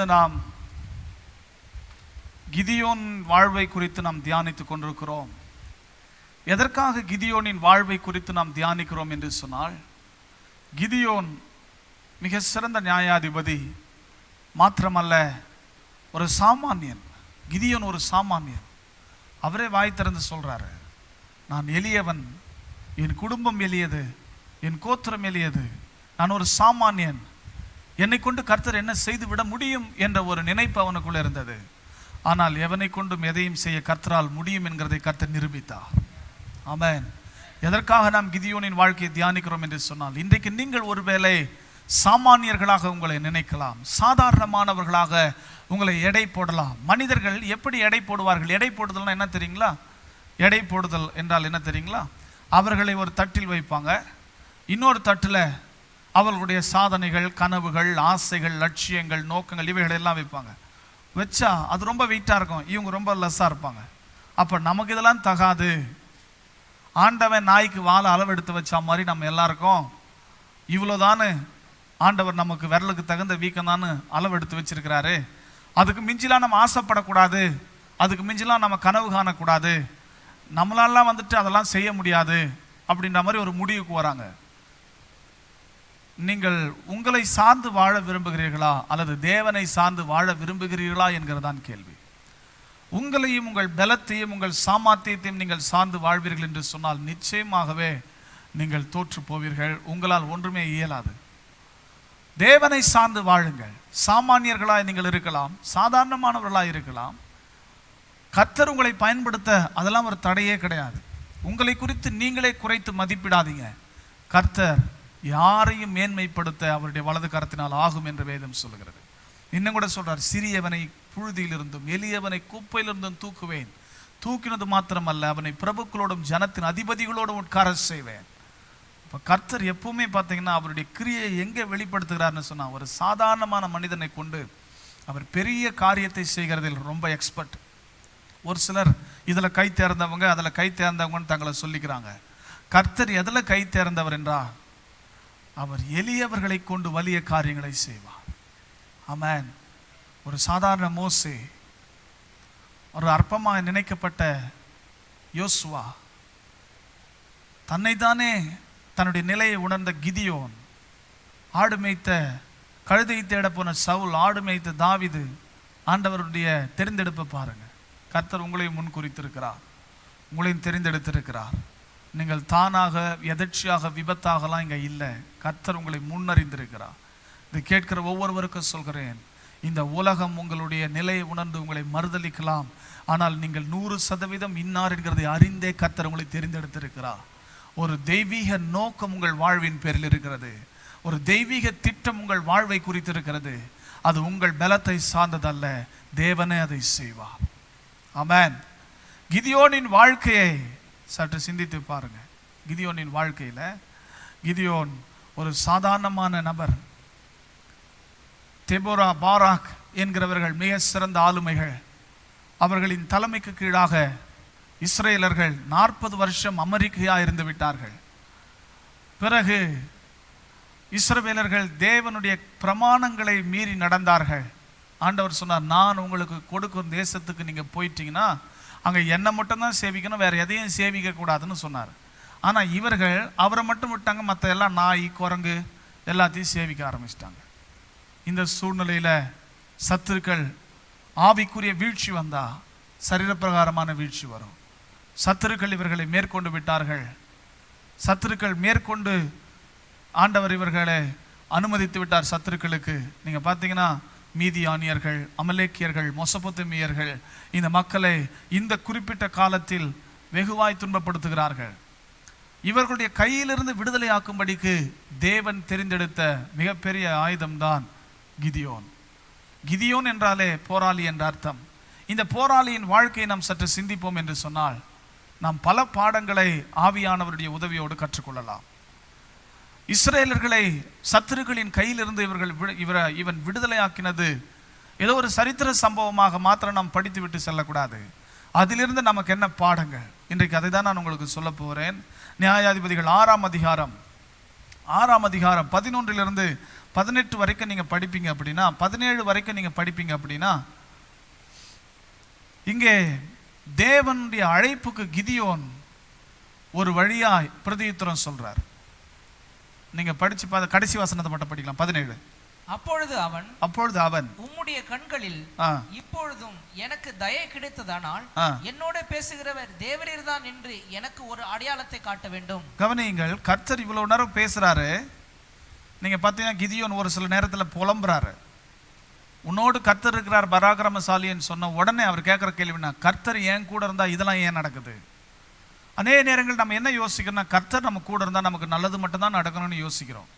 தொடர்ந்து நாம் கிதியோன் வாழ்வை குறித்து நாம் தியானித்துக் கொண்டிருக்கிறோம். எதற்காக கிதியோனின் வாழ்வை குறித்து நாம் தியானிக்கிறோம் என்று சொன்னால், கிதியோன் மிக சிறந்த நியாயாதிபதி மாத்திரமல்ல, ஒரு சாமானியன். கிதியோன் ஒரு சாமானியன். அவரே வாய் திறந்து சொல்றாரு, நான் எளியவன், என் குடும்பம் எளியது, என் கோத்திரம் எளியது, நான் ஒரு சாமானியன், என்னை கொண்டு கர்த்தர் என்ன செய்து விட முடியும் என்ற ஒரு நினைப்பு அவனுக்குள்ள இருந்தது. ஆனால் எவனை கொண்டும் எதையும் செய்ய கர்த்தரால் முடியும் என்கிறதை கர்த்தர் நிரூபித்தார். ஆமென். எதற்காக நாம் கிதியோனின் வாழ்க்கையை தியானிக்கிறோம் என்று சொன்னால், இன்றைக்கு நீங்கள் ஒருவேளை சாமானியர்களாக உங்களை நினைக்கலாம், சாதாரணமானவர்களாக உங்களை எடை போடலாம். மனிதர்கள் எப்படி எடை போடுவார்கள்? எடை போடுதல்னா என்ன தெரியுங்களா? எடை போடுதல் என்றால் என்ன தெரியுங்களா? அவர்களை ஒரு தட்டில் வைப்பாங்க, இன்னொரு தட்டில் அவர்களுடைய சாதனைகள், கனவுகள், ஆசைகள், லட்சியங்கள், நோக்கங்கள் இவைகள் எல்லாம் வைப்பாங்க. வச்சா அது ரொம்ப வெயிட்டாக இருக்கும், இவங்க ரொம்ப லெஸ்ஸாக இருப்பாங்க. அப்போ நமக்கு இதெல்லாம் தகாது. ஆண்டவன் நாய்க்கு வாழை அளவெடுத்து வச்சா மாதிரி நம்ம எல்லாருக்கும் இவ்வளோதானு ஆண்டவர் நமக்கு விரலுக்கு தகுந்த வீக்கம்தான்னு அளவெடுத்து வச்சிருக்கிறாரு. அதுக்கு மிஞ்சிலாம் நம்ம ஆசைப்படக்கூடாது, அதுக்கு மிஞ்சிலாம் நம்ம கனவு காணக்கூடாது, நம்மளாலாம் வந்துட்டு அதெல்லாம் செய்ய முடியாது அப்படின்ற மாதிரி ஒரு முடிவுக்கு வராங்க. நீங்கள் உங்களை சார்ந்து வாழ விரும்புகிறீர்களா அல்லது தேவனை சார்ந்து வாழ விரும்புகிறீர்களா என்கிறதான் கேள்வி. உங்களையும் உங்கள் பலத்தையும் உங்கள் சாமர்த்தியத்தையும் நீங்கள் சார்ந்து வாழ்வீர்கள் என்று சொன்னால் நிச்சயமாகவே நீங்கள் தோற்று போவீர்கள். உங்களால் ஒன்றுமே இயலாது. தேவனை சார்ந்து வாழுங்கள். சாமானியர்களாய் நீங்கள் இருக்கலாம், சாதாரணமானவர்களாய் இருக்கலாம். கர்த்தர் உங்களை பயன்படுத்த அதெல்லாம் ஒரு தடையே கிடையாது. உங்களை குறித்து நீங்களே குறைத்து மதிப்பிடாதீங்க. கர்த்தர் யாரையும் மேன்மைப்படுத்த அவருடைய வலது கரத்தினால் ஆகும் என்று வேதம் சொல்லுகிறது. இன்னும் கூட சொல்றார், சிறியவனை புழுதியிலிருந்தும் எளியவனை குப்பையிலிருந்தும் தூக்குவேன், தூக்கினது மாத்திரமல்ல, அவனை பிரபுக்களோடும் ஜனத்தின் அதிபதிகளோடும் உட்கார செய்வேன். இப்போ கர்த்தர் எப்பவுமே பார்த்தீங்கன்னா அவருடைய கிரியை எங்கே வெளிப்படுத்துகிறார்னு சொன்னால், ஒரு சாதாரணமான மனிதனை கொண்டு அவர் பெரிய காரியத்தை செய்கிறதில் ரொம்ப எக்ஸ்பர்ட். ஒரு சிலர் இதில் கை தேர்ந்தவங்க, அதில் கை தேர்ந்தவங்கன்னு தங்களை சொல்லிக்கிறாங்க. கர்த்தர் எதில் கை தேர்ந்தவர் என்றால், அவர் எளியவர்களை கொண்டு வலிய காரியங்களை செய்வார். ஆமென். ஒரு சாதாரண மோசே, ஒரு அற்பமாக நினைக்கப்பட்ட யோசுவா, தன்னைத்தானே தன்னுடைய நிலையை உணர்ந்த கிதியோன், ஆடு மேய்த்த கழுதை தேட போன சவுல், ஆடு மேய்த்த தாவீது, ஆண்டவருடைய தெரிந்தெடுப்பை பாருங்க. கர்த்தர் உங்களையும் முன் குறித்திருக்கிறார், உங்களையும் தெரிந்தெடுத்திருக்கிறார். நீங்கள் தானாக எதர்ச்சியாக விபத்தாகலாம் இங்கே இல்லை. கர்த்தர் உங்களை முன்னறிந்திருக்கிறார். இதை கேட்கிற ஒவ்வொருவருக்கும் சொல்கிறேன், இந்த உலகம் உங்களுடைய நிலையை உணர்ந்து உங்களை மறுதளிக்கலாம், ஆனால் நீங்கள் 100% இன்னார் என்கிறதை அறிந்தே கர்த்தர் உங்களை தெரிந்தெடுத்திருக்கிறார். ஒரு தெய்வீக நோக்கம் உங்கள் வாழ்வின் பேரில் இருக்கிறது. ஒரு தெய்வீக திட்டம் உங்கள் வாழ்வை குறித்திருக்கிறது. அது உங்கள் பலத்தை சார்ந்ததல்ல, தேவனே அதை செய்வார். ஆமென். கிதியோனின் வாழ்க்கையை சற்று சிந்தித்து பாருங்க. கிதியோனின் வாழ்க்கையில் கிதியோன் ஒரு சாதாரணமான நபர். தெபோரா, பாராக் என்கிறவர்கள் மிக சிறந்த ஆளுமைகள். அவர்களின் தலைமைக்கு கீழாக இஸ்ரேலர்கள் 40 வருஷம் அமெரிக்கையாக இருந்து விட்டார்கள். பிறகு இஸ்ரவேலர்கள் தேவனுடைய பிரமாணங்களை மீறி நடந்தார்கள். ஆண்டவர் சொன்னார், நான் உங்களுக்கு கொடுக்கும் தேசத்துக்கு நீங்கள் போயிட்டீங்கன்னா அங்கே என்னை மட்டும்தான் சேவிக்கணும், வேறு எதையும் சேவிக்க கூடாதுன்னு சொன்னார். ஆனால் இவர்கள் அவரை மட்டும் விட்டாங்க, மற்ற எல்லாம் நாய், குரங்கு எல்லாத்தையும் சேவிக்க ஆரம்பிச்சிட்டாங்க. இந்த சூழ்நிலையில் சத்துருக்கள் ஆவிக்குரிய வீழ்ச்சி வந்தால் சரீரப்பிரகாரமான வீழ்ச்சி வரும். சத்துருக்கள் இவர்களை மேற்கொண்டு விட்டார்கள். சத்துருக்கள் மேற்கொண்டு ஆண்டவர் இவர்களை அனுமதித்து விட்டார். சத்துருக்களுக்கு நீங்கள் பார்த்தீங்கன்னா மீதியானியர்கள், அமலேக்கியர்கள், மொசபொத்தேமியர்கள் இந்த மக்களை இந்த குறிப்பிட்ட காலத்தில் வெகுவாய் துன்பப்படுத்துகிறார்கள். இவர்களுடைய கையிலிருந்து விடுதலை ஆக்கும்படிக்கு தேவன் தெரிந்தெடுத்த மிகப்பெரிய ஆயுதம்தான் கிதியோன். கிதியோன் என்றாலே போராளி என்ற அர்த்தம். இந்த போராளியின் வாழ்க்கையை நாம் சற்று சிந்திப்போம் என்று சொன்னால், நாம் பல பாடங்களை ஆவியானவருடைய உதவியோடு கற்றுக்கொள்ளலாம். இஸ்ரேலர்களை சத்துருக்களின் கையிலிருந்து இவன் விடுதலை ஆக்கினது ஏதோ ஒரு சரித்திர சம்பவமாக மாத்திரம் நாம் படித்து விட்டு செல்லக்கூடாது. அதிலிருந்து நமக்கு என்ன பாடங்கள்? இன்றைக்கு அதை தான் நான் உங்களுக்கு சொல்ல போகிறேன். நியாயாதிபதிகள் 6ஆம் அதிகாரம் 11 18 வரைக்கும் நீங்க படிப்பீங்க அப்படின்னா, 17 வரைக்கும் நீங்க படிப்பீங்க அப்படின்னா, இங்கே தேவனுடைய அழைப்புக்கு கிதியோன் ஒரு வழியாய் பிரதியுத்தரம் சொல்றார். நீங்க படிச்சு பார்த்த கடைசி வசனத்தை மட்டும் படிக்கலாம். 17. அப்பொழுது அவன் உம்முடைய கண்களில் இப்பொழுதும் எனக்கு தயை கிடைத்ததானால் என்னோட பேசுகிறவர் தேவரீர் தான் என்று எனக்கு ஒரு அடையாளத்தை காட்ட வேண்டும். கவனியுங்கள், கர்த்தர் இவ்வளவு நேரம் பேசுறாரு. நீங்க பாத்தீங்கன்னா கிதியோன் ஒரு சில நேரத்துல புலம்புறாரு. உன்னோடு கர்த்தர் இருக்கிறார் பராக்கிரமசாலின்னு சொன்ன உடனே அவர் கேட்கிற கேள்வினா, கர்த்தர் ஏன் கூட இருந்தா இதெல்லாம் ஏன் நடக்குது? அநேக நேரங்கள் நம்ம என்ன யோசிக்கிறோம்னா, கர்த்தர் நம்ம கூட இருந்தா நமக்கு நல்லது மட்டும்தான் நடக்கணும்னு யோசிக்கிறோம்.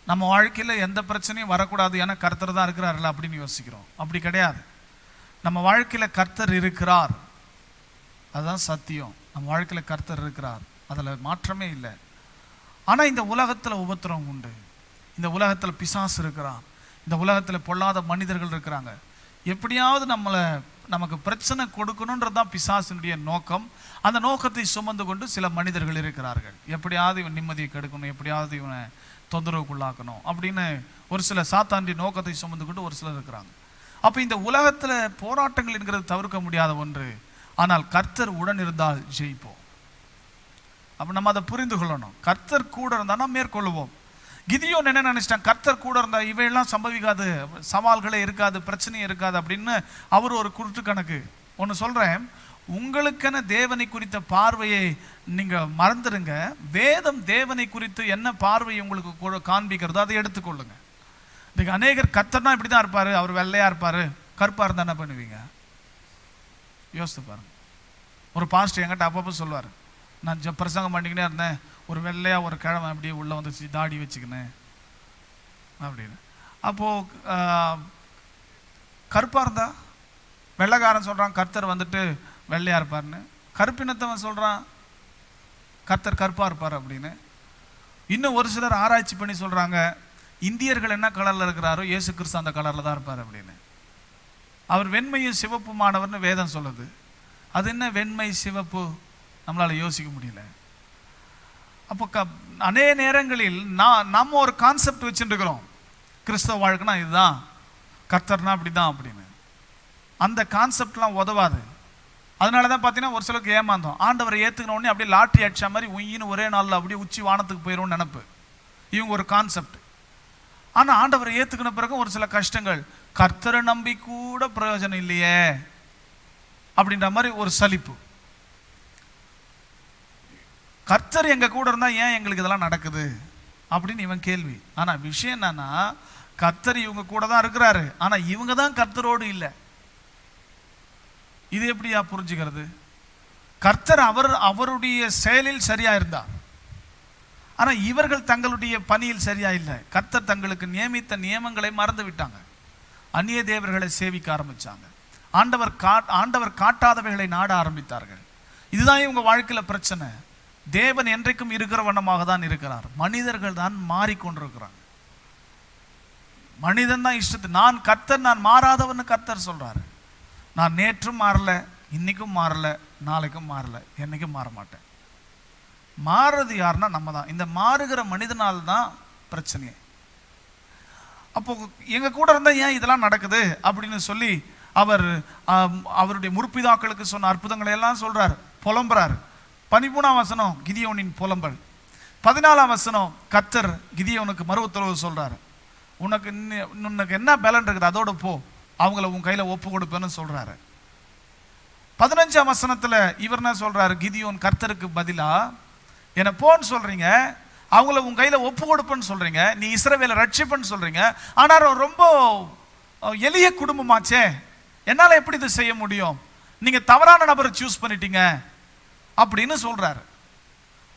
நம்ம வாழ்க்கையில் எந்த பிரச்சனையும் வரக்கூடாது, ஏன்னா கர்த்தர் தான் இருக்கிறார்ல அப்படின்னு யோசிக்கிறோம். அப்படி கிடையாது. நம்ம வாழ்க்கையில் கர்த்தர் இருக்கிறார், அதுதான் சத்தியம். நம்ம வாழ்க்கையில் கர்த்தர் இருக்கிறார், அதில் மாற்றமே இல்லை. ஆனால் இந்த உலகத்தில் உபத்திரம் உண்டு, இந்த உலகத்தில் பிசாசு இருக்கிறான், இந்த உலகத்தில் பொல்லாத மனிதர்கள் இருக்கிறாங்க. எப்படியாவது நமக்கு பிரச்சனை கொடுக்கணுன்றது தான் பிசாசினுடைய நோக்கம். அந்த நோக்கத்தை சுமந்து கொண்டு சில மனிதர்கள் இருக்கிறார்கள். எப்படியாவது இவன் நிம்மதியை கெடுக்கணும், எப்படியாவது இவனை தொந்தரவுக்குள்ளாக்கணும் அப்படின்னு ஒரு சில சாத்தாண்டி நோக்கத்தை சுமந்து கொண்டு ஒரு சிலர் இருக்கிறாங்க. அப்போ இந்த உலகத்தில் போராட்டங்கள் என்கிறது தவிர்க்க முடியாத ஒன்று. ஆனால் கர்த்தர் உடன் இருந்தால் ஜெயிப்போம். அப்போ நம்ம அதை புரிந்து கொள்ளணும். கர்த்தர் கூட இருந்தால் நாம் மேற்கொள்ளுவோம். கிதியோன் என்ன நினைச்சிட்டான், கர்த்தர் கூட இருந்தா இவையெல்லாம் சம்பவிக்காது, சவால்களே இருக்காது, பிரச்சனையே இருக்காது அப்படின்னு அவர் ஒரு குருட்டு கணக்கு. ஒன்று சொல்றேன், உங்களுக்கென தேவனை குறித்த பார்வையை நீங்க மறந்துடுங்க. வேதம் தேவனை குறித்து என்ன பார்வை உங்களுக்கு காண்பிக்கிறதோ அதை எடுத்துக்கொள்ளுங்க. இன்னைக்கு அநேகர் கர்த்தர்னா இப்படிதான் இருப்பாரு, அவர் வெள்ளையா இருப்பாரு, கருப்பா இருந்தா என்ன பண்ணுவீங்க? யோசித்து பாருங்க. ஒரு பாஸ்டர் என்கிட்ட அப்பப்போ சொல்லுவார், நான் பிரசங்கம் பண்ணிக்கினே இருந்தேன், ஒரு வெள்ளையா ஒரு கிழமை அப்படியே உள்ள வந்துச்சு, தாடி வச்சுக்கினேன் அப்படின்னு. அப்போ கருப்பா இருந்தா வெள்ளைக்காரன் சொல்றான் கர்த்தர் வந்துட்டு வெள்ளையா இருப்பார்னு, கருப்பினத்தவன் சொல்றான் கர்த்தர் கருப்பா இருப்பார் அப்படின்னு. இன்னும் ஒரு சிலர் ஆராய்ச்சி பண்ணி சொல்றாங்க, இந்தியர்கள் என்ன கலர்ல இருக்கிறாரோ இயேசு கிறிஸ்து அந்த கலர்ல தான் இருப்பார் அப்படின்னு. அவர் வெண்மையும் சிவப்புமானவர்னு வேதம் சொல்லுது. அது என்ன வெண்மை சிவப்பு, நம்மளால யோசிக்க முடியல. அப்போ அநேக நேரங்களில் நம்ம ஒரு கான்செப்ட் வச்சுட்டு இருக்கிறோம், கிறிஸ்தவ வாழ்க்கைனா இதுதான், கர்த்தர்னா அப்படிதான் அப்படின்னு. அந்த கான்செப்ட்லாம் உதவாது. அதனால தான் பார்த்தீங்கன்னா ஒரு சிலருக்கு ஏமாந்தோம். ஆண்டவரை ஏற்றுக்கின உடனே அப்படியே லாட்ரி அடிச்ச மாதிரி உயின்னு ஒரே நாளில் அப்படியே உச்சி வானத்துக்கு போயிடும்னு நினைப்பு, இவங்க ஒரு கான்செப்ட். ஆனால் ஆண்டவரை ஏற்றுக்கின பிறகு ஒரு சில கஷ்டங்கள், கர்த்தரை நம்பி கூட பிரயோஜனம் இல்லையே அப்படின்ற மாதிரி ஒரு சலிப்பு. கர்த்தர் எங்க கூட இருந்தா ஏன் எங்களுக்கு இதெல்லாம் நடக்குது அப்படின்னு இவன் கேள்வி. ஆனா விஷயம் என்னன்னா, கர்த்தர் இவங்க கூட தான் இருக்கிறாரு, ஆனா இவங்க தான் கர்த்தரோடு இல்லை. இது எப்படியா புரிஞ்சுக்கிறது? கர்த்தர் அவருடைய செயலில் சரியா இருந்தார், ஆனா இவர்கள் தங்களுடைய பணியில் சரியா இல்லை. கர்த்தர் தங்களுக்கு நியமித்த நியமங்களை மறந்து விட்டாங்க, அந்நிய தேவர்களை சேவிக்க ஆரம்பிச்சாங்க, ஆண்டவர் காட்டாதவைகளை நாட ஆரம்பித்தார்கள். இதுதான் இவங்க வாழ்க்கையில பிரச்சனை. தேவன் என்றைக்கும் இருக்கிற வண்ணமாக தான் இருக்கிறார், மனிதர்கள் தான் மாறிக்கொண்டிருக்கிறாங்க. மனிதன் தான் இஷ்டத்து, நான் கர்த்தர், நான் மாறாதவன்னு கர்த்தர் சொல்றாரு. நான் நேற்றும் மாறல, இன்னைக்கும் மாறல, நாளைக்கும் மாறல, என்னைக்கும் மாற மாட்டேன். மாறுறது யாருன்னா நம்ம தான். இந்த மாறுகிற மனிதனால் தான் பிரச்சனையே. அப்போ எங்க கூட இருந்தா ஏன் இதெல்லாம் நடக்குது அப்படின்னு சொல்லி அவருடைய முற்பிதாக்களுக்கு சொன்ன அற்புதங்களை எல்லாம் சொல்றாரு, புலம்புறாரு. 13ஆம் வசனம் கிதியோனின் புலம்பல். 14ஆம் வசனம் கர்த்தர் கிதியோனுக்கு மறு உத்தரவு சொல்றாரு, உனக்கு என்ன பலன் இருக்குது அதோட போ, அவங்கள உன் கையில ஒப்பு கொடுப்பேன்னு சொல்றாரு. 15ஆம் வசனத்துல இவர் என்ன சொல்றாரு, கிதியோன் கர்த்தருக்கு பதிலா என்ன போன்னு சொல்றீங்க, அவங்கள உன் கையில ஒப்பு கொடுப்பேன்னு சொல்றீங்க, நீ இஸ்ரவேலை ரட்சிப்பேன்னு சொல்றீங்க, ஆனா ரொம்ப எளிய குடும்பமாச்சே, என்னால எப்படி இது செய்ய முடியும், நீங்க தவறான நபரை சூஸ் பண்ணிட்டீங்க அப்படின்னு சொல்றாரு.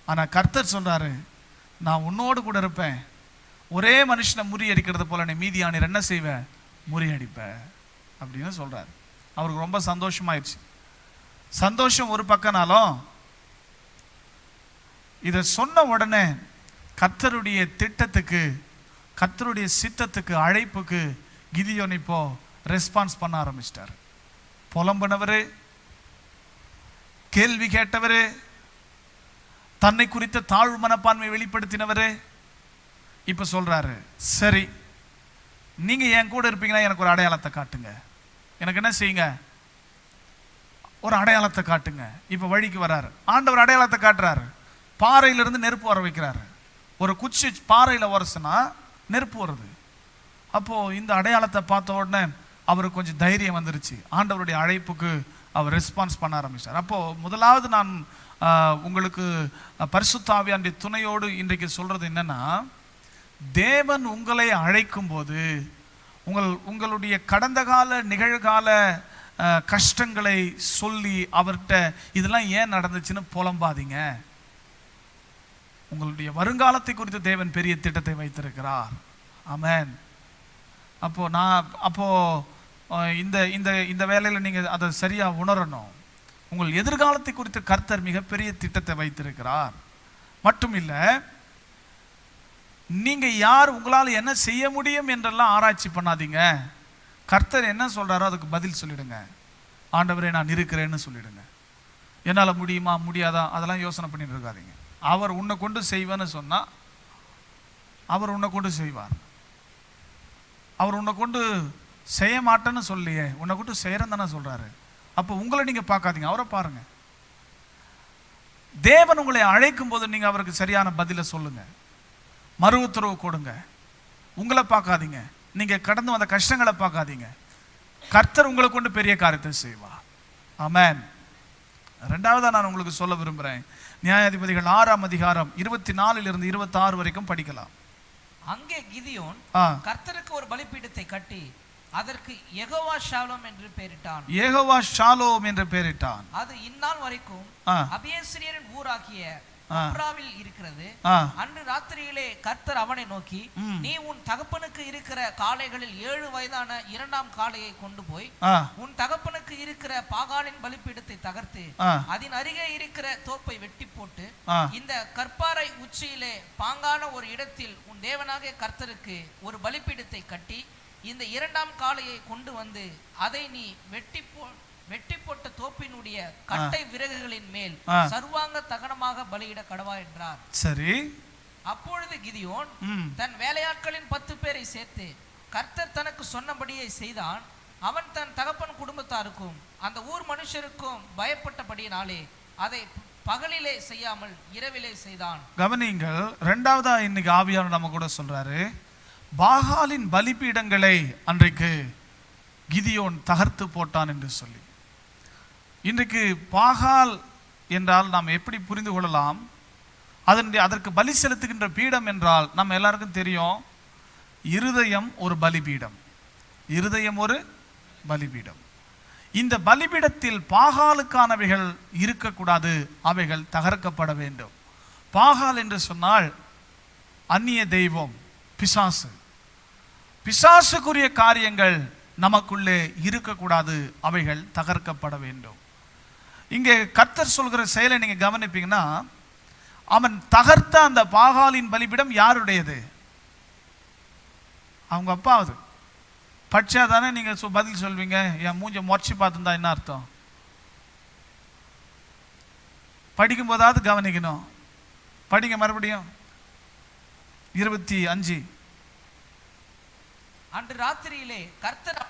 ஆனா கர்த்தர் சொல்றாரு, நான் உன்னோடு கூட இருப்பேன், ஒரே மனுஷனை முறியடிக்கிறது போல நீ மீதியானீர் என்ன செய்வ, முறியடிப்ப அப்படின்னு சொல்றாரு. அவருக்கு ரொம்ப சந்தோஷமாயிடுச்சு. சந்தோஷம் ஒரு பக்கம்னாலும் இதை சொன்ன உடனே கர்த்தருடைய திட்டத்துக்கு, கர்த்தருடைய சித்தத்துக்கு, அழைப்புக்கு கிதியோன் இப்போ ரெஸ்பான்ஸ் பண்ண ஆரம்பிச்சிட்டார். புலம்புனவரு, கேள்வி கேட்டவரு, தன்னை குறித்த தாழ்வு மனப்பான்மை வெளிப்படுத்தினவரு, இப்ப சொல்றாரு, சரி நீங்க என் கூட இருப்பீங்கன்னா எனக்கு ஒரு அடையாளத்தை காட்டுங்க. எனக்கு என்ன செய்யுங்க? ஒரு அடையாளத்தை காட்டுங்க. இப்ப வழிக்கு வராரு. ஆண்டவர் அடையாளத்தை காட்டுறாரு. பாறையிலிருந்து நெருப்பு வர வைக்கிறாரு. ஒரு குச்சி பாறையில உரசுனா நெருப்பு வருது. அப்போ இந்த அடையாளத்தை பார்த்த உடனே அவருக்கு கொஞ்சம் தைரியம் வந்துருச்சு. ஆண்டவருடைய அழைப்புக்கு அவர் ரெஸ்பான்ஸ் பண்ண ஆரம்பிச்சார். அப்போ முதலாவது நான் உங்களுக்கு பரிசுத்த ஆவியானுடைய துணையோடு இன்றைக்கு சொல்றது என்னன்னா, தேவன் உங்களை அழைக்கும் போது உங்களுடைய கடந்த கால நிகழ்கால கஷ்டங்களை சொல்லி அவர்கிட்ட இதெல்லாம் ஏன் நடந்துச்சுன்னு புலம்பாதீங்க. உங்களுடைய வருங்காலத்தை குறித்து தேவன் பெரிய திட்டத்தை வைத்திருக்கிறார். ஆமென். அப்போ இந்த இந்த இந்த வேலையில் நீங்க அதை சரியா உணரணும். உங்கள் எதிர்காலத்தை குறித்து கர்த்தர் மிகப்பெரிய திட்டத்தை வைத்திருக்கிறார். மட்டும் இல்ல, நீங்க யார், உங்களால் என்ன செய்ய முடியும் என்றெல்லாம் ஆராய்ச்சி பண்ணாதீங்க. கர்த்தர் என்ன சொல்றாரோ அதுக்கு பதில் சொல்லிடுங்க. ஆண்டவரே நான் இருக்கிறேன்னு சொல்லிடுங்க. என்னால் முடியுமா முடியாதா அதெல்லாம் யோசனை பண்ணிட்டு இருக்காதீங்க. அவர் உன்னை கொண்டு செய்வேன்னு சொன்னா அவர் உன்னை கொண்டு செய்வார். அவர் உன்னை கொண்டு செய்ய மாட்டேன்னு சொல்லியே, உன்னை கொண்டு செய்யறேன்னு தானே சொல்றாரு. அப்போ உங்களை நீங்க பார்க்காதீங்க, அவரை பாருங்க. தேவன் உங்களை அழைக்கும் போது நீங்க அவருக்கு சரியான பதிலை சொல்லுங்க, மறு உத்தரவு கொடுங்க. உங்களை பார்க்காதீங்க, நீங்க கடந்து வந்த கஷ்டங்களை பார்க்காதீங்க. கர்த்தர் உங்களை கொண்டு பெரிய காரியத்தை செய்வார். ஆமென். ரெண்டாவதா நான் உங்களுக்கு சொல்ல விரும்புகிறேன், நியாயாதிபதிகள் 6ஆம் அதிகாரம் 24 - 26 வரைக்கும் படிக்கலாம். அங்கே கிதியோன் கர்த்தருக்கு ஒரு பலிபீடத்தை கட்டி அதற்கு யெகோவா ஷாலோம் என்று பெயரிட்டான். யெகோவா ஷாலோம் என்று பெயரிட்டான். அது இந்நாள் வரைக்கும் அபியேஸ்ரியரின் ஊராகிய ஒப்ராவில் இருக்கிறது. அன்று ராத்திரியிலே கர்த்தர் அவனை நோக்கி, நீ உன் தகப்பனுக்கு இருக்கிற காளைகளில் 7 வயதான 2ஆம் காளையை கொண்டு போய் உன் தகப்பனுக்கு இருக்கிற பாகாலின் பலிபீடத்தை தகர்த்து அதன் அருகே இருக்கிற தோப்பை வெட்டி போட்டு இந்த கற்பாறை உச்சியிலே பாங்கான ஒரு இடத்தில் உன் தேவனாகிய கர்த்தருக்கு ஒரு பலிபீடத்தை கட்டி இந்த 2ஆம் காளையை கொண்டு வந்து அதை நீ வெட்டி போட்ட தோப்பினுடைய கட்டை விறகுகளின் மேல் சர்வாங்க தகனமாக பலியிட கடவா என்றார். சரி. அப்பொழுது கிதியோன் தன் வேலையாட்களின் 10 பேரை சேர்த்து கர்த்தர் தனக்கு சொன்னபடியே செய்தான். அவன் தன் தகப்பன் குடும்பத்தாருக்கும் அந்த ஊர் மனுஷருக்கும் பயப்பட்டபடியினாலே அதை பகலிலே செய்யாமல் இரவிலே செய்தான். கவனிங்கள், இரண்டாவதா இன்னைக்கு ஆவியானவர் நம்ம கூட சொல்றாரு, பாகாலின் பலிபீடங்களை அன்றைக்கு கிதியோன் தகர்த்து போட்டான் என்று சொல்லி. இன்றைக்கு பாகால் என்றால் நாம் எப்படி புரிந்து கொள்ளலாம்? அதற்கு பலி செலுத்துகின்ற பீடம் என்றால் நம்ம எல்லாருக்கும் தெரியும், இருதயம் ஒரு பலிபீடம். இருதயம் ஒரு பலிபீடம். இந்த பலிபீடத்தில் பாகாலுக்கானவைகள் இருக்கக்கூடாது, அவைகள் தகர்க்கப்பட வேண்டும். பாகால் என்று சொன்னால் அந்நிய தெய்வம், பிசாசு. பிசாசுக்குரிய காரியங்கள் நமக்குள்ளே இருக்கக்கூடாது, அவைகள் தகர்க்கப்பட வேண்டும். இங்கே கர்த்தர் சொல்கிற செயலை நீங்க கவனிப்பீங்கன்னா, அவன் தகர்த்த அந்த பாகாலின் பலிபீடம் யாருடையது? அவங்க அப்பாவது. பட்சா தானே நீங்க பதில் சொல்வீங்க. என் மூஞ்ச முறைச்சி பார்த்துருந்தா என்ன அர்த்தம்? படிக்கும் போதாவது கவனிக்கணும். படிங்க மறுபடியும் 25. அன்று ராத்திரியிலே கர்த்தர்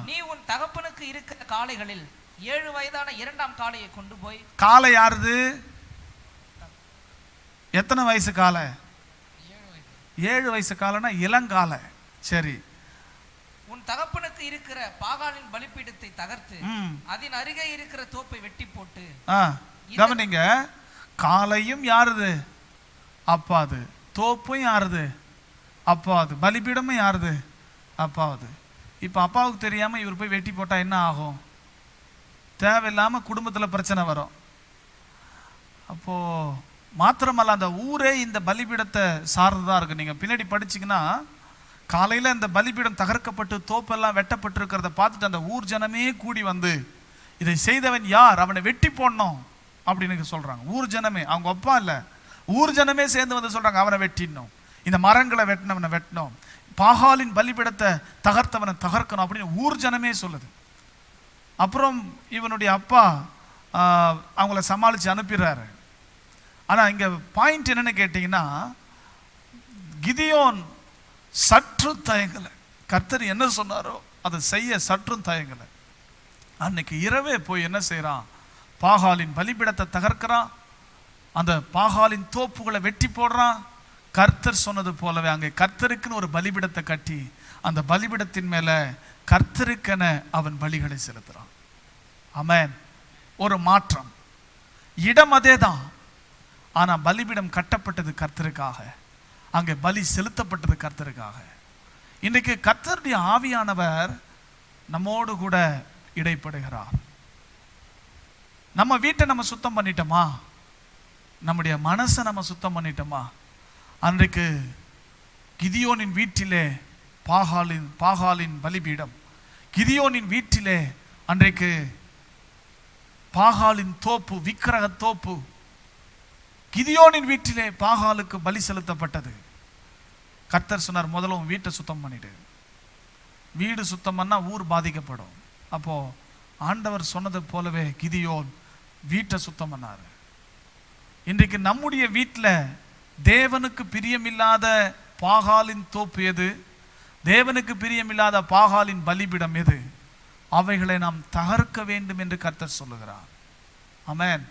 நீ உன் தகப்பனுக்கு இருக்கிற காளைகளில் 7 வயதான 2ஆம் காளையை கொண்டு போய். காளை யாருது? எத்தனை வயசு காளை? 7 வயசு காளைனா இளங்காளை. சரி. உன் தகப்பனுக்கு இருக்கிற பாகாலின் பலிபீடத்தை தகர்த்து அதன் அருகே இருக்கிற தோப்பை வெட்டி போட்டு. கவனிங்க, காளையும் யாருது? அப்பாது. தோப்பும் யாருது? அப்பாவது. பலிபீடமும் யாருது? அப்பாவது. இப்ப அப்பாவுக்கு தெரியாம இவர் போய் வெட்டி போட்டா என்ன ஆகும்? தேவையில்லாம குடும்பத்துல பிரச்சனை வரும். அப்போ மாத்திரமல்ல, அந்த ஊரே இந்த பலிபீடத்தை சார்ந்துதான் இருக்கு. நீங்க பின்னாடி படிச்சீங்கன்னா, காலையில இந்த பலிபீடம் தகர்க்கப்பட்டு தோப்பெல்லாம் வெட்டப்பட்டு இருக்கிறத பார்த்துட்டு அந்த ஊர் ஜனமே கூடி வந்து, இதை செய்தவன் யார், அவனை வெட்டி போடணும் அப்படின்னு சொல்றாங்க. ஊர் ஜனமே, அவங்க அப்பா இல்ல, ஊர் ஜனமே சேர்ந்து வந்து சொல்றாங்க, அவனை வெட்டிடணும், இந்த மரங்களை வெட்டினவனை வெட்டணும், பாகாலின் பலிபீடத்தை தகர்த்தவனை தகர்க்கணும் அப்படின்னு ஊர் ஜனமே சொல்லுது. அப்புறம் இவனுடைய அப்பா அவங்கள சமாளித்து அனுப்பிடுறாரு. ஆனால் இங்கே பாயிண்ட் என்னன்னு கேட்டிங்கன்னா, கிதியோன் சற்று தயங்கலை. கர்த்தர் என்ன சொன்னாரோ அதை செய்ய சற்றும் தயங்கலை. அன்னைக்கு இரவே போய் என்ன செய்யறான்? பாகாலின் பலிபீடத்தை தகர்க்கிறான். அந்த பாகாலின் தோப்புகளை வெட்டி போடுறான். கர்த்தர் சொன்னது போலவே அங்கே கர்த்தருக்குன்னு ஒரு பலிபீடத்தை கட்டி அந்த பலிபீடத்தின் மேல கர்த்தருக்கென அவன் பலிகளை செலுத்துறான். ஆமென். ஒரு மாற்றம். இடம் அதே தான், ஆனா பலிபீடம் கட்டப்பட்டது கர்த்தருக்காக, அங்கே பலி செலுத்தப்பட்டது கர்த்தருக்காக. இன்றைக்கு கர்த்தருடைய ஆவியானவர் நம்மோடு கூட இடைப்படுகிறார். நம்ம வீட்டை நம்ம சுத்தம் பண்ணிட்டோமா? நம்முடைய மனசை நம்ம சுத்தம் பண்ணிட்டோமா? அன்றைக்கு கிதியோனின் வீட்டிலே பாகாலின் பலிபீடம், கிதியோனின் வீட்டிலே அன்றைக்கு பாகாலின் தோப்பு, விக்கிரக தோப்பு, கிதியோனின் வீட்டிலே பாகாலுக்கு பலி செலுத்தப்பட்டது. கர்த்தர் சொன்னார், முதல்ல உன் வீட்டை சுத்தம் பண்ணிடு. வீடு சுத்தம் பண்ணா ஊர் பாதிக்கப்படும். அப்போ ஆண்டவர் சொன்னது போலவே கிதியோன் வீட்டை சுத்தம் பண்ணாரு. இன்றைக்கு நம்முடைய வீட்டில் தேவனுக்கு பிரியமில்லாத பாகாலின் தோப்பு எது? தேவனுக்கு பிரியமில்லாத பாகாலின் பலிபீடம் எது? அவைகளை நாம் தகர்க்க வேண்டும் என்று கர்த்தர் சொல்லுகிறார். ஆமென்.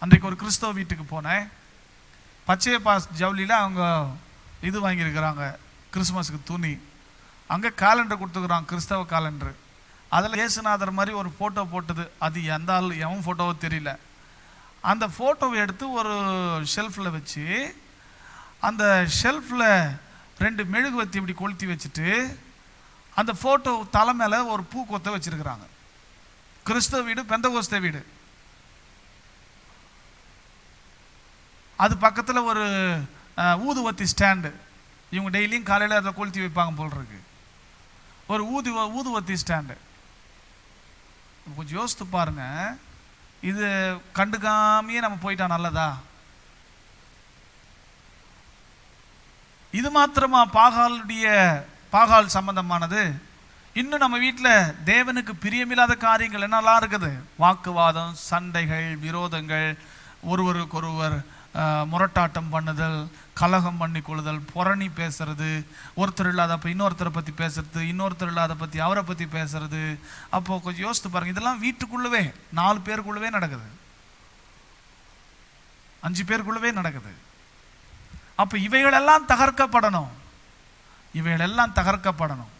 அன்றைக்கு ஒரு கிறிஸ்தவ வீட்டுக்கு போனேன். பச்சைய பாஸ் ஜவுளியில் அவங்க இது வாங்கியிருக்கிறாங்க, கிறிஸ்மஸுக்கு துணி. அங்கே கேலண்டர் கொடுத்துக்கிறாங்க, கிறிஸ்தவ கேலண்டர். அதில் இயேசுநாதர் மாதிரி ஒரு ஃபோட்டோ போட்டது. அது எந்த ஆள் எவன் ஃபோட்டோவோ தெரியல. அந்த ஃபோட்டோவை எடுத்து ஒரு ஷெல்ஃபில் வச்சு அந்த ஷெல்ஃபில் 2 மெழுகுவத்தி இப்படி கொளுத்தி வச்சுட்டு அந்த ஃபோட்டோ தலை மேலே ஒரு பூ கொத்த வச்சுருக்கிறாங்க. கிறிஸ்தவ வீடு, பெந்தகோஸ்தே வீடு. அது பக்கத்தில் ஒரு ஊதுவத்தி ஸ்டாண்டு. இவங்க டெய்லியும் காலையில் அதை கொளுத்தி வைப்பாங்க போல் இருக்கு. ஒரு ஊதுவத்தி ஸ்டாண்டு. கொஞ்சம் யோசித்து பாருங்க, இது கண்டுக்காமையே நம்ம போயிட்டா நல்லதா? இது மாத்திரமா பாகால் சம்பந்தமானது? இன்னும் நம்ம வீட்டில் தேவனுக்கு பிரியமில்லாத காரியங்கள் என்னெல்லாம் இருக்குது? வாக்குவாதம், சண்டைகள், விரோதங்கள், ஒருவருக்கொருவர் முரட்டாட்டம் பண்ணுதல், கலகம் பண்ணி கொள்ளுதல், புரணி பேசுறது, ஒருத்தர் இல்லாதப்ப இன்னொருத்தரை பற்றி பேசுறது, இன்னொருத்தர் இல்லாத பற்றி அவரை பற்றி பேசுறது. அப்போ கொஞ்சம் யோசித்து பாருங்க, இதெல்லாம் வீட்டுக்குள்ளவே 4 பேருக்குள்ளவே நடக்குது, 5 பேருக்குள்ளவே நடக்குது. அப்போ இவைகளெல்லாம் தகர்க்கப்படணும், இவைகளெல்லாம் தகர்க்கப்படணும்.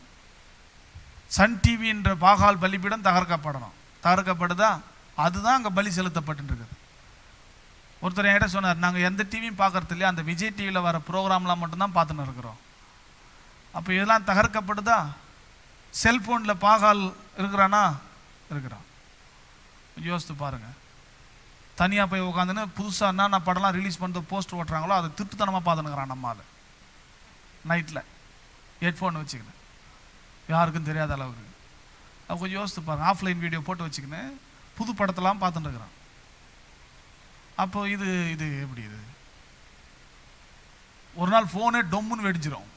சன் டிவின்ற பாகால் பலிபீடம் தகர்க்கப்படணும். தகர்க்கப்படுதா? அதுதான் அங்கே பலி செலுத்தப்பட்டு இருக்குது. ஒருத்தர் என்கிட்ட சொன்னார், நாங்கள் எந்த டிவியும் பார்க்கறது இல்லையா, அந்த விஜய் டிவியில் வர ப்ரோக்ராம்லாம் மட்டும்தான் பார்த்துன்னு இருக்கிறோம். அப்போ இதெல்லாம் தகர்க்கப்படுதா? செல்ஃபோனில் பாகால் இருக்கிறானா? இருக்கிறான். யோசித்து பாருங்க. தனியாக போய் உட்காந்துன்னு புதுசாக என்னென்ன படம்லாம் ரிலீஸ் பண்ணுறது போஸ்ட் ஓட்டுறாங்களோ அதை திருட்டுத்தனமாக பார்த்துனுக்கிறான் நம்மால். நைட்டில் ஹெட்ஃபோன் வச்சுக்கின்னு யாருக்கும் தெரியாத அளவுக்கு. அப்போ கொஞ்சம் யோசித்து பாருங்க. ஆஃப்லைன் வீடியோ போட்டு வச்சுக்கின்னு புது படத்தெல்லாம் பார்த்துட்டு இருக்கிறான். அப்போ இது எப்படி? இது ஒரு நாள் ஃபோனே டொம்முன்னு வெடிச்சிரும்,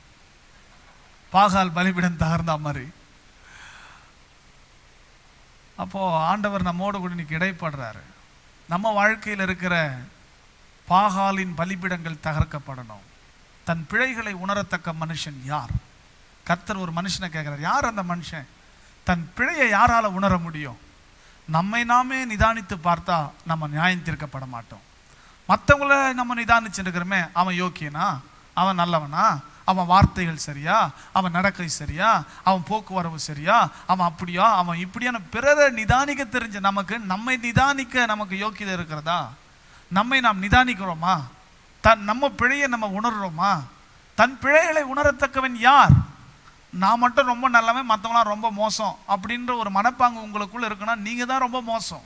பாகால் பலிபீடம் தகர்ந்தா மாதிரி. அப்போ ஆண்டவர் நம்மோடு கூட இன்னைக்கு இடைப்படுறாரு. நம்ம வாழ்க்கையில் இருக்கிற பாகாலின் பலிபீடங்கள் தகர்க்கப்படணும். தன் பிழைகளை உணரத்தக்க மனுஷன் யார்? கர்த்தர் ஒரு மனுஷனை கேட்கிறார். யார் அந்த மனுஷன்? தன் பிழையை யாரால உணர முடியும்? நம்மை நாமே நிதானித்து பார்த்தா நம்ம நியாயம் தீர்க்கப்பட மாட்டோம். மற்றவங்கள நம்ம நிதானிச்சுருக்கிறோமே, அவன் யோக்கியனா, அவன் நல்லவனா, அவன் வார்த்தைகள் சரியா, அவன் நடக்கை சரியா, அவன் போக்குவரவு சரியா, அவன் அப்படியா, அவன் இப்படியான பிறரை நிதானிக்க தெரிஞ்ச நமக்கு நம்மை நிதானிக்க நமக்கு யோக்கியதை இருக்கிறதா? நம்மை நாம் நிதானிக்கிறோமா? நம்ம பிழையை நம்ம உணர்றோமா? தன் பிழைகளை உணரத்தக்கவன் யார்? நான் மட்டும் ரொம்ப நல்லவன், மற்றவங்களாம் ரொம்ப மோசம் அப்படின்ற ஒரு மனப்பாங்கு உங்களுக்குள்ள இருக்குன்னா நீங்க தான் ரொம்ப மோசம்.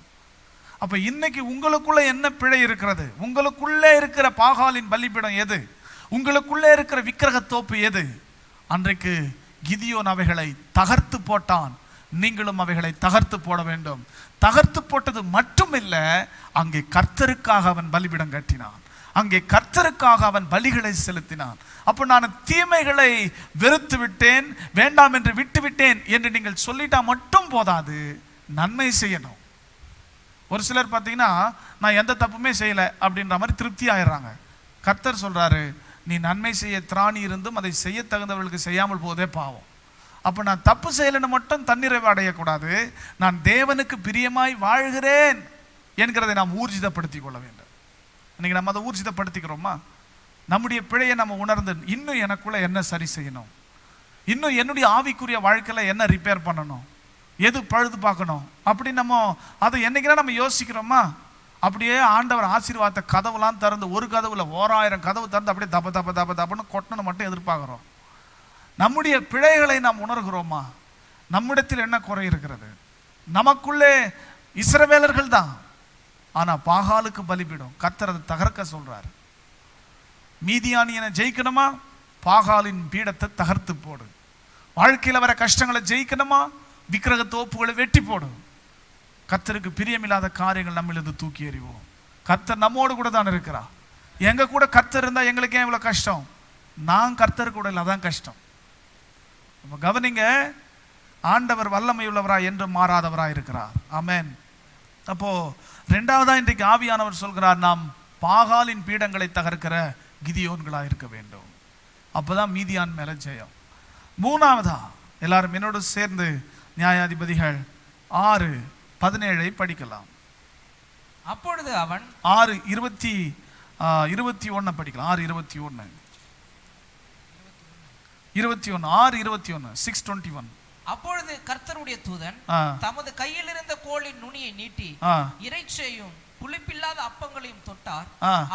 அப்ப இன்னைக்கு உங்களுக்குள்ள என்ன பிழை இருக்கிறது? உங்களுக்குள்ளே இருக்கிற பாகாலின் பலிபீடம் எது? உங்களுக்குள்ளே இருக்கிற விக்கிரக தோப்பு எது? அன்றைக்கு கிதியோன் அவைகளை தகர்த்து போட்டான். நீங்களும் அவைகளை தகர்த்து போட வேண்டும். தகர்த்து போட்டது மட்டுமில்ல, அங்கே கர்த்தருக்காக அவன் பலிபீடம் கட்டினான். அங்கே கர்த்தருக்காக அவன் பலிகளை செலுத்தினான். அப்போ நான் தீமைகளை வெறுத்து விட்டேன், வேண்டாம் என்று விட்டு விட்டேன் என்று நீங்கள் சொல்லிட்டா மட்டும் போதாது, நன்மை செய்யணும். ஒரு சிலர் பார்த்தீங்கன்னா நான் எந்த தப்புமே செய்யலை அப்படின்ற மாதிரி திருப்தி ஆயிடுறாங்க. கர்த்தர் சொல்றாரு, நீ நன்மை செய்ய திராணி இருந்தும் அதை செய்ய தகுந்தவர்களுக்கு செய்யாமல் போதே பாவம். அப்போ நான் தப்பு செய்யலைன்னு மட்டும் தன்னிறைவு அடையக்கூடாது, நான் தேவனுக்கு பிரியமாய் வாழ்கிறேன் என்கிறதை நாம் ஊர்ஜிதப்படுத்தி கொள்ள வேண்டும். இன்னைக்கு நம்ம அதை ஊர்ஜிதப்படுத்திக்கிறோமா? நம்முடைய பிழையை நம்ம உணர்ந்து இன்னும் எனக்குள்ள என்ன சரி செய்யணும், இன்னும் என்னுடைய ஆவிக்குரிய வாழ்க்கையில் என்ன ரிப்பேர் பண்ணணும், எது பழுது பார்க்கணும் அப்படி நம்ம அதை என்னைக்குனா நம்ம யோசிக்கிறோமா? அப்படியே ஆண்டவர் ஆசீர்வாதத்தை கதவுலாம் திறந்து, ஒரு கதவுல 1000 கதவு திறந்து அப்படியே தப தப தப தபன்னு கொட்டணும் மட்டும் எதிர்பார்க்குறோம். நம்முடைய பிழைகளை நாம் உணர்கிறோமா? நம்மிடத்தில் என்ன குறை இருக்கிறது? நமக்குள்ளே இஸ்ரவேலர்கள் தான், ஆனா பாகாலுக்கு பலிபீடம். கர்த்தர் அதை தகர்க்க சொல்றாரு. மீதியானியனை ஜெயிக்கணுமா? பாகாலின் பீடத்தை தகர்த்து போடு. வாழ்க்கையில் வர கஷ்டங்களை ஜெயிக்கணுமா? விக்கிரக தோப்புகளை வெட்டி போடு. கர்த்தருக்கு பிரியமில்லாத காரியங்கள் நம்மளிருந்து தூக்கி எறிவோம். கர்த்தர் நம்மோடு கூட தான் இருக்கிறார். எங்க கூட கர்த்தர் இருந்தா எங்களுக்கு ஏன் இவ்வளவு கஷ்டம்? நான் கர்த்தர் கூட இல்லை, அதான் கஷ்டம். கவனிங்க, ஆண்டவர் வல்லமை உள்ளவராய் என்று மாறாதவராய் இருக்கிறார். ஆமென். அப்போ ரெண்டாவதா இன்றைக்கு ஆவியானவர் சொல்கிறார், நாம் பாகாலின் பீடங்களை தகர்க்கிற கிதியோன்களாக இருக்க வேண்டும். அப்போதான் மீதியான் மேல ஜெயம். மூணாவதா எல்லாரும் என்னோடு சேர்ந்து நியாயாதிபதிகள் 6:17 படிக்கலாம். அப்பொழுது அவன் 6:21 படிக்கலாம். 6:21 6:21 அப்பொழுது கர்த்தருடைய தூதன் தமது கையில் இருந்த கோலின் நுனியை நீட்டி இறைச்சியையும் புளிப்பில்லாத அப்பங்களையும் தொட்டார்.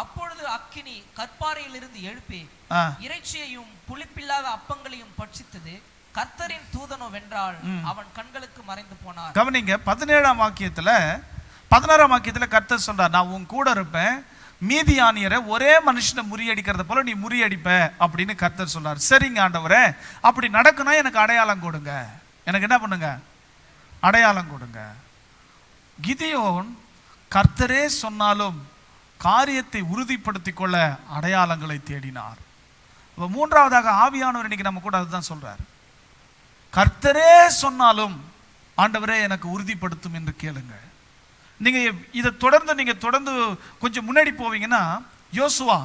அப்பொழுது அக்கினி கற்பாறையிலிருந்து எழுப்பி இறைச்சியையும் புளிப்பில்லாத அப்பங்களையும் பட்சித்தது. கர்த்தரின் தூதனோ வென்றால் அவன் கண்களுக்கு மறைந்து போனார். கவனிங்க, 17ஆம் வாக்கியத்துல 16ஆம் வாக்கியத்துல கர்த்தர் சொல்றார், நான் உன் கூட இருப்பேன், மீதியானியரை ஒரே மனுஷனை முறியடிக்கிறத போல நீ முறியடிப்ப அப்படின்னு கர்த்தர் சொல்றார். சரிங்க ஆண்டவரே, அப்படி நடக்குன்னா எனக்கு அடையாளம் கொடுங்க. எனக்கு என்ன பண்ணுங்க? அடையாளம் கொடுங்க. கிதியோன் கர்த்தரே சொன்னாலும் காரியத்தை உறுதிப்படுத்தி கொள்ள அடையாளங்களை தேடினார். மூன்றாவதாக ஆவியானவர் இன்னைக்கு நம்ம கூட அதுதான் சொல்றார். கர்த்தரே சொன்னாலும் ஆண்டவரே எனக்கு உறுதிப்படுத்தும் என்று கேளுங்க. நீங்க இதை தொடர்ந்து கொஞ்சம் முன்னாடி போவீங்கன்னா, யோசுவா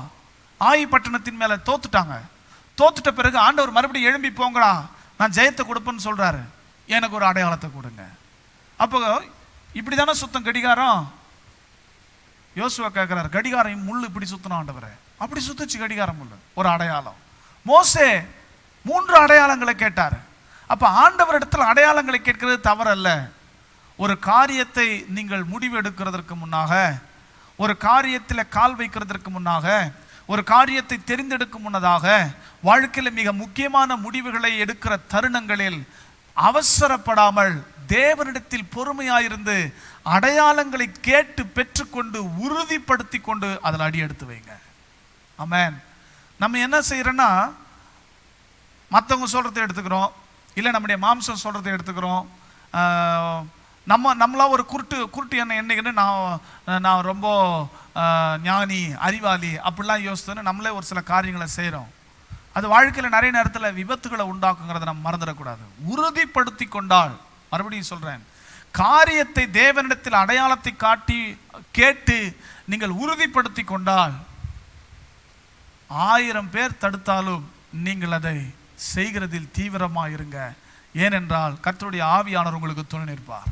ஆயி பட்டணத்தின் மேல தோத்துட்ட பிறகு ஆண்டவர் மறுபடியும் எழும்பி போங்கடா, நான் ஜெயத்தை கொடுப்பேன்னு சொல்றாரு. எனக்கு ஒரு அடையாளத்தை கொடுங்க. அப்போ இப்படிதானே சுத்தம் கடிகாரம்? யோசுவா கேட்கிறார், கடிகாரம் முள்ளு இப்படி சுத்தணும் ஆண்டவரே. அப்படி சுத்துச்சு கடிகாரம் முள்ளு. ஒரு அடையாளம். மோசே 3 அடையாளங்களை கேட்டார். அப்ப ஆண்டவர் இடத்துல அடையாளங்களை கேட்கிறது தவறல்ல. ஒரு காரியத்தை நீங்கள் முடிவு எடுக்கிறதற்கு முன்னாக, ஒரு காரியத்தில் கால் வைக்கிறதற்கு முன்னாக, ஒரு காரியத்தை தெரிந்தெடுக்கும் முன்னதாக, வாழ்க்கையில் மிக முக்கியமான முடிவுகளை எடுக்கிற தருணங்களில் அவசரப்படாமல் தேவனிடத்தில் பொறுமையாயிருந்து அடையாளங்களை கேட்டு பெற்றுக்கொண்டு உறுதிப்படுத்தி கொண்டு அதில் அடி எடுத்து வைங்க. ஆமென். நம்ம என்ன செய்யறோன்னா, மற்றவங்க சொல்றதை எடுத்துக்கிறோம், இல்லை நம்முடைய மாம்சம் சொல்றதை எடுத்துக்கிறோம். நம்மளா ஒரு குருட்டு என்னைக்குன்னு நான் ரொம்ப ஞானி அறிவாளி அப்படிலாம் யோசித்தோன்னு நம்மளே ஒரு சில காரியங்களை செய்கிறோம். அது வாழ்க்கையில் நிறைய நேரத்தில் விபத்துகளை உண்டாக்குங்கிறத நம்ம மறந்துடக்கூடாது. உறுதிப்படுத்தி கொண்டால், மறுபடியும் சொல்கிறேன், காரியத்தை தேவனிடத்தில் அடையாளத்தை காட்டி கேட்டு நீங்கள் உறுதிப்படுத்தி கொண்டால் 1000 பேர் தடுத்தாலும் நீங்கள் அதை செய்கிறதில் தீவிரமாக இருங்க. ஏனென்றால் கர்த்தருடைய ஆவியானவர் உங்களுக்கு துணை நிற்பார்.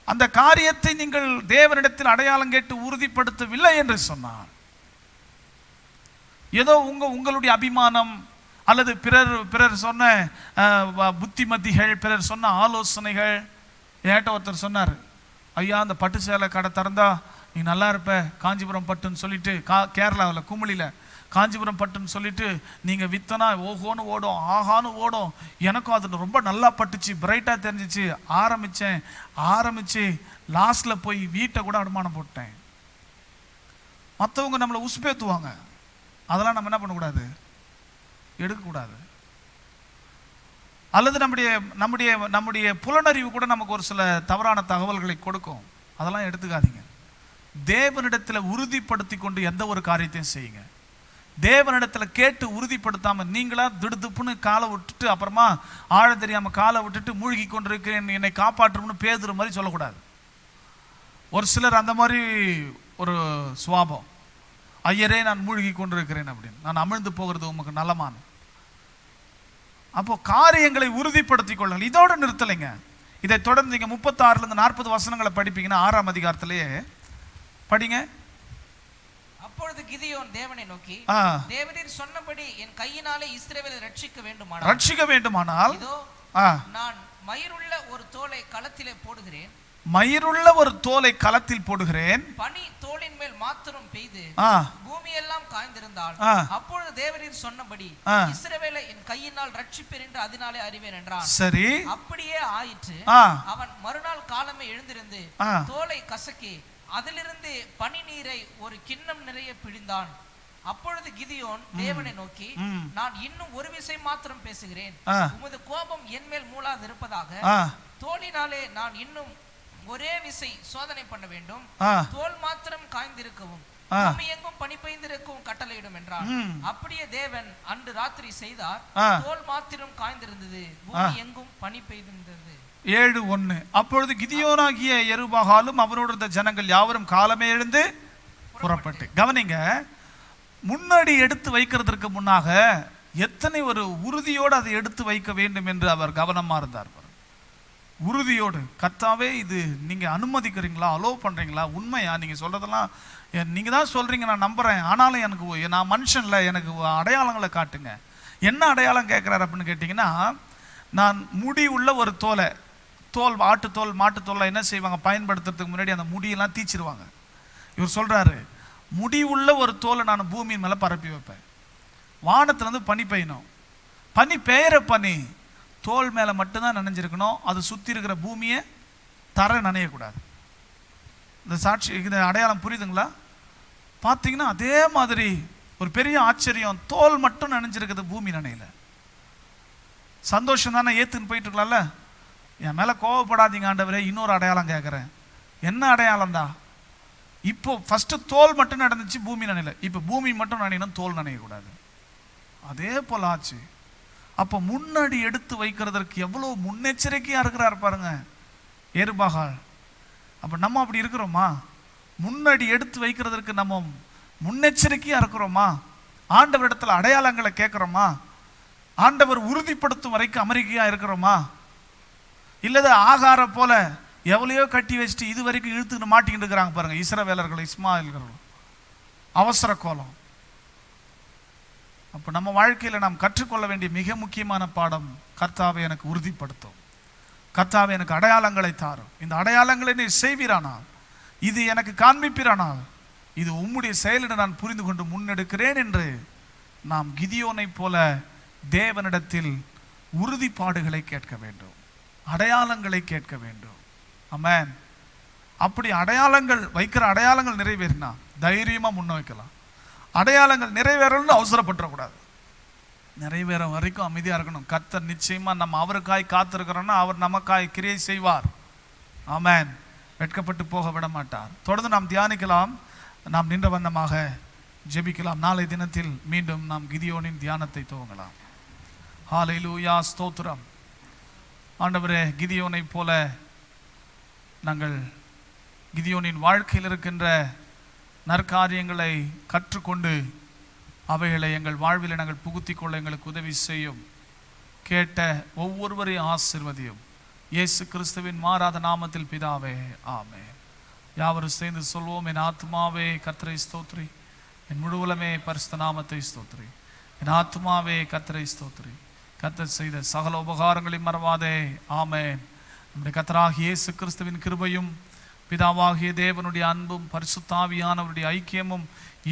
அந்த காரியத்தை நீங்கள் தேவனிடத்தில் அடையாளம் கேட்டு உறுதிப்படுத்தவில்லை என்று சொன்னார், ஏதோ உங்களுடைய அபிமானம் அல்லது பிறர் சொன்ன புத்திமதிகள், பிறர் சொன்ன ஆலோசனைகள். ஏட்ட ஒருத்தர் சொன்னார், ஐயா அந்த பட்டு சேலை கடை திறந்தா நீ நல்லா இருப்ப, காஞ்சிபுரம் பட்டுன்னு சொல்லிட்டு, கேரளாவில் குமுளியில் காஞ்சிபுரம் பட்டுன்னு சொல்லிட்டு நீங்கள் வித்தனா ஓஹோன்னு ஓடும், ஆஹான்னு ஓடும். எனக்கும் அது ரொம்ப நல்லா பட்டுச்சு, பிரைட்டாக தெரிஞ்சிச்சு. ஆரம்பிச்சு லாஸ்டில் போய் வீட்டை கூட அடமானம் போட்டேன். மற்றவங்க நம்மளை உசுப்பேத்துவாங்க, அதெல்லாம் நம்ம என்ன பண்ணக்கூடாது? எடுக்கக்கூடாது. அல்லது நம்முடைய புலனறிவு கூட நமக்கு ஒரு சில தவறான தகவல்களை கொடுக்கும், அதெல்லாம் எடுத்துக்காதீங்க. தேவனிடத்தில் உறுதிப்படுத்தி கொண்டு எந்த ஒரு காரியத்தையும் செய்யுங்க. தேவனிடத்தில் கேட்டு உறுதிப்படுத்தாமல் நீங்களா திடுதுப்புன்னு காலை விட்டுட்டு அப்புறமா ஆழ தெரியாமல் காலை விட்டுட்டு மூழ்கி கொண்டிருக்கிறேன், என்னை காப்பாற்றும்னு பேதுற மாதிரி சொல்லக்கூடாது. ஒரு சிலர் அந்த மாதிரி ஒரு சுவாபம். ஐயரே நான் மூழ்கி கொண்டிருக்கிறேன் அப்படின்னு, நான் அமிழ்ந்து போகிறது உமக்கு நலமான. அப்போ காரியங்களை உறுதிப்படுத்திக் கொள்ளுங்கள். இதோட நிறுத்தலைங்க. இதை தொடர்ந்து நீங்க 36 40 வசனங்களை படிப்பீங்கன்னா 6ஆம் அதிகாரத்திலேயே படிங்க. அப்பொழுது கிதியோன் தேவனை நோக்கி, தேவரீர் சொன்னபடி என் கையினாலே இஸ்ரவேலை ரட்சிக்க வேண்டுமானால் இதோ நான் மயிருள்ள ஒரு தோலை களத்திலே போடுகிறேன், மயிருள்ள ஒரு தோலை களத்தில் போடுகிறேன், பனி தோலின் மேல் மாத்திரம் பெய்து பூமி எல்லாம் காய்ந்திருந்தால் அப்பொழுது தேவரீர் சொன்னபடி இஸ்ரவேலை என் கையினால் ரட்சிப்பேன் என்று அதனாலே அறிவேன் என்றான். சரி, அப்படியே ஆயிற்று. அவன் மறுநாள் காலமே எழுந்திருந்து தோலை கசக்கி அதிலிருந்து பனி நீரை ஒரு கிண்ணம் நிறைய பிழிந்தான். அப்பொழுது கிதியோன் தேவனை நோக்கி, நான் இன்னும் ஒரு விசை மாத்திரம் பேசுகிறேன், உமது கோபம் என் மேல் மூளாது இருப்பதாக. தோலினாலே நான் இன்னும் ஒரே விசை சோதனை பண்ண வேண்டும், தோல் மாத்திரம் காய்ந்திருக்கவும் பூமி எங்கும் பனி பெய்ந்திருக்கவும் கட்டளையிடும் என்றான். அப்படியே தேவன் அன்று ராத்திரி செய்தார். தோல் மாத்திரம் காய்ந்திருந்தது, பூமி எங்கும் பனி பெய்திருந்தது. 7:1. அப்பொழுது கிதியோனாகிய யெருபாகாலும் அவரோடு இருந்த ஜனங்கள் யாவரும் காலமே எழுந்து புறப்பட்டு. கவனிங்க, முன்னாடி எடுத்து வைக்கிறதுக்கு முன்னாக எத்தனை ஒரு உறுதியோடு அதை எடுத்து வைக்க வேண்டும் என்று அவர் கவனமா இருந்தார். உறுதியோடு, கர்த்தாவே இது நீங்க அனுமதிக்கிறீங்களா, அலோவ் பண்றீங்களா, உண்மையா நீங்க சொல்றதெல்லாம் நீங்க தான் சொல்றீங்க, நான் நம்புறேன், ஆனாலும் எனக்கு நான் மனுஷன்ல, எனக்கு அடையாளங்களை காட்டுங்க. என்ன அடையாளம் கேட்கிறார் அப்படின்னு கேட்டீங்கன்னா, நான் முடி உள்ள ஒரு தோலை, தோல் ஆட்டுத்தோல் மாட்டுத்தோலை என்ன செய்வாங்க, பயன்படுத்துறதுக்கு முன்னாடி அந்த முடியெல்லாம் தீச்சிருவாங்க. இவர் சொல்றாரு, முடி உள்ள ஒரு தோலை நான் பூமியின் மேலே பரப்பி வைப்பேன், வானத்துலேருந்து பனி பெய்யணும், பனி பெய்கிற பனி தோல் மேலே மட்டும்தான் நனைஞ்சிருக்கணும், அது சுற்றி இருக்கிற பூமியை தர நனையக்கூடாது. இந்த சாட்சி, இந்த அடையாளம் புரியுதுங்களா? பார்த்தீங்கன்னா அதே மாதிரி ஒரு பெரிய ஆச்சரியம், தோல் மட்டும் நனைஞ்சிருக்குது, பூமி நனையில. சந்தோஷம் தானே, ஏற்றுன்னு போயிட்டு இருக்கலாம்ல. என் மேலே கோவப்படாதீங்க ஆண்டவரே, இன்னொரு அடையாளம் கேட்குறேன். என்ன அடையாளம் தான்? இப்போ ஃபர்ஸ்ட் தோல் மட்டும் நடந்துச்சு, பூமி நனையில. இப்போ பூமி மட்டும் நனையணும், தோல் நனையக்கூடாது. அதே போல ஆச்சு. அப்போ முன்னாடி எடுத்து வைக்கிறதற்கு எவ்வளோ முன்னெச்சரிக்கையா இருக்கிறார் பாருங்க யெருபாகால். அப்போ நம்ம அப்படி இருக்கிறோமா? முன்னாடி எடுத்து வைக்கிறதற்கு நம்ம முன்னெச்சரிக்கையா இருக்கிறோமா? ஆண்டவரிடத்துல அடையாளங்களை கேட்குறோமா? ஆண்டவர் உறுதிப்படுத்தும் வரைக்கும் அமெரிக்கையா இருக்கிறோமா? இல்லது ஆகார போல எவ்வளையோ கட்டி வச்சுட்டு இது வரைக்கும் இழுத்துக்கிட்டு மாட்டிக்கிட்டு இருக்கிறாங்க பாருங்க இஸ்ரவேலர்கள், இஸ்மாயில்கள். அவசர கோலம். அப்போ நம்ம வாழ்க்கையில் நாம் கற்றுக்கொள்ள வேண்டிய மிக முக்கியமான பாடம், கர்த்தாவை எனக்கு உறுதிப்படுத்தும், கர்த்தாவை எனக்கு அடையாளங்களை தாரும், இந்த அடையாளங்களை நீ செய்வீரானால், இது எனக்கு காண்பிப்பீரானால், இது உம்முடைய செயலிட நான் புரிந்து கொண்டு முன்னெடுக்கிறேன் என்று நாம் கிதியோனை போல தேவனிடத்தில் உறுதிப்பாடுகளை கேட்க வேண்டும், அடையாளங்களை கேட்க வேண்டும். ஆமென். அப்படி அடையாளங்கள் வைக்கிற அடையாளங்கள் நிறைவேறினா தைரியமா முன்ன வைக்கலாம். அடையாளங்கள் நிறைவேறணும்னு அவசரப்பட்டுறக்கூடாது. நிறைவேற வரைக்கும் அமைதியா இருக்கணும். கர்த்தர் நிச்சயமா நம்ம அவருக்காய் காத்திருக்கிறோம்னா அவர் நமக்காய் கிரியை செய்வார். ஆமென். வெட்கப்பட்டு போக விட மாட்டார். தொடர்ந்து நாம் தியானிக்கலாம், நாம் நின்ற வண்ணமாக ஜெபிக்கலாம். நாளை தினத்தில் மீண்டும் நாம் கிதியோனின் தியானத்தை துவங்கலாம். ஹல்லேலூயா, ஸ்தோத்திரம். ஆண்டவரே, கிதியோனை போல நாங்கள் கிதியோனின் வாழ்க்கையில் இருக்கின்ற நற்காரியங்களை கற்றுக்கொண்டு அவைகளை எங்கள் வாழ்வில் நாங்கள் புகுத்தி கொள்ள எங்களுக்கு உதவி செய்யும். கேட்ட ஒவ்வொருவரையும் ஆசீர்வதியும். இயேசு கிறிஸ்துவின் மாறாத நாமத்தில் பிதாவே, ஆமென். யாவரும் சேர்ந்து சொல்வோம், என் ஆத்மாவே கர்த்தரை ஸ்தோத்திரி, என் முழுவலமே பரிசுத்த நாமத்தை ஸ்தோத்திரி, என் ஆத்மாவே கர்த்தரை ஸ்தோத்திரி, கர்த்தர் செய்த சகல உபகாரங்களை மறவாதே. ஆமென். நம்முடைய கர்த்தராகிய இயேசு கிறிஸ்துவின் கிருபையும் பிதாவாகிய தேவனுடைய அன்பும் பரிசுத்தாவியானவருடைய ஐக்கியமும்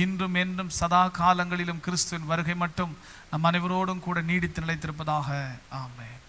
இன்றும் என்றும் சதா காலங்களிலும் கிறிஸ்துவின் வருகை மட்டும் நம் அனைவரோடும் கூட நீடித்து நிலைத்திருப்பதாக. ஆமென்.